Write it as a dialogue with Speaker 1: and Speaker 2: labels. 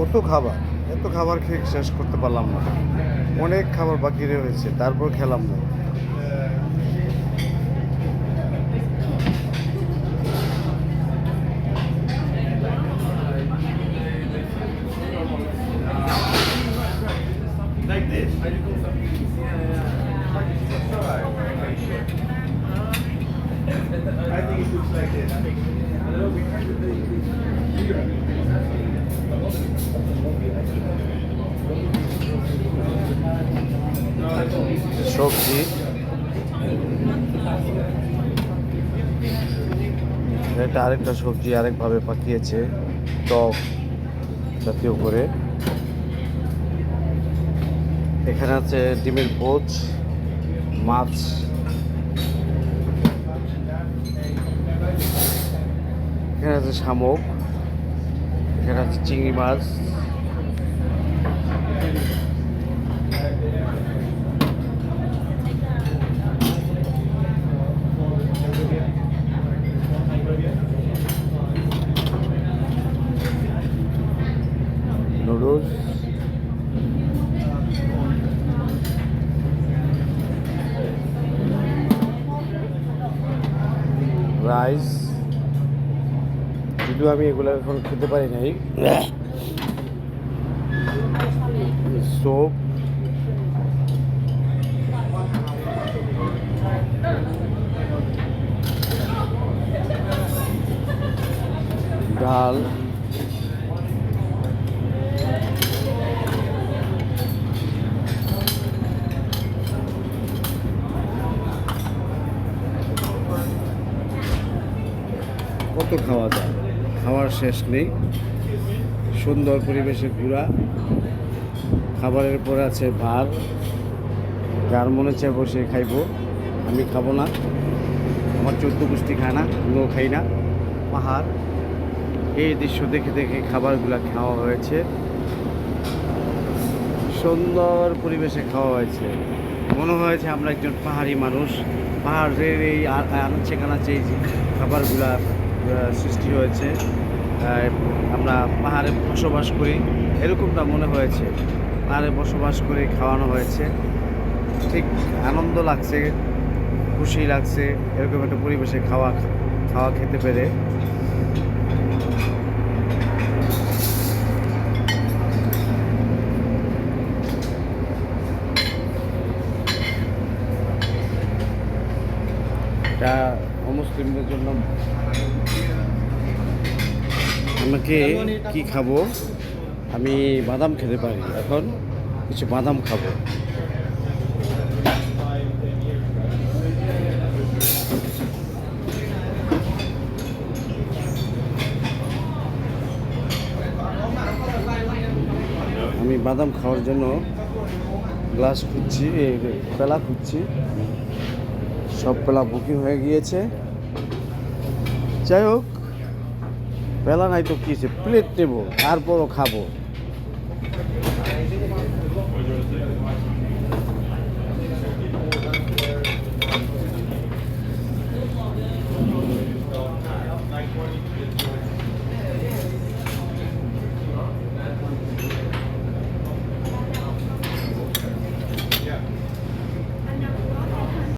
Speaker 1: কত খাবার, এত খাবার খেয়ে শেষ করতে পারলাম না। অনেক খাবার বাকি রয়েছে, তারপর খেলাম না।
Speaker 2: Like this. I think it looks like this.
Speaker 1: সবজি, এটা আরেকটা সবজি আরেকভাবে পাকিয়েছে, টক জাতীয় করে। এখানে আছে ডিমের পোচ, মাছ, এখানে আছে শামুক, এখানে আছে চিংড়ি মাছ, নুডলস, রাইস। যদিও আমি এগুলো এখন খেতে পারি নাই। স্যুপ, ডাল, কত খাওয়া যায়, খাওয়ার শেষ নেই। সুন্দর পরিবেশে ঘোরা, খাবারের পরে আছে ভাত। যার মনে চায় বসে খাইব, আমি খাবো না, আমার 14 গোষ্ঠী খায় না, আমিও খাই না। পাহাড়, এই দৃশ্য দেখে দেখে খাবারগুলো খাওয়া হয়েছে, সুন্দর পরিবেশে খাওয়া হয়েছে। মনে হয়েছে আমরা একজন পাহাড়ি মানুষ, পাহাড়ের এই আনাচে কানাচে এই যে খাবারগুলা সৃষ্টি হয়েছে, আমরা পাহাড়ে বসবাস করি এরকমটা মনে হয়েছে। পাহাড়ে বসবাস করে খাওয়ানো হয়েছে, ঠিক আনন্দ লাগছে, খুশি লাগছে এরকম একটা পরিবেশে খাওয়া খেতে পেরে। এটা অমুসলিমদের জন্য। আমাকে কি খাবো, আমি বাদাম খেতে পারি, এখন কিছু বাদাম খাবো। আমি বাদাম খাওয়ার জন্য গ্লাস খুঁজছি, পেলা খুঁজছি, সব পেলা বুকিং হয়ে গিয়েছে। যাই হোক, পেলা নাই তো কিছে, প্লেট নেবো, তারপরও খাবো।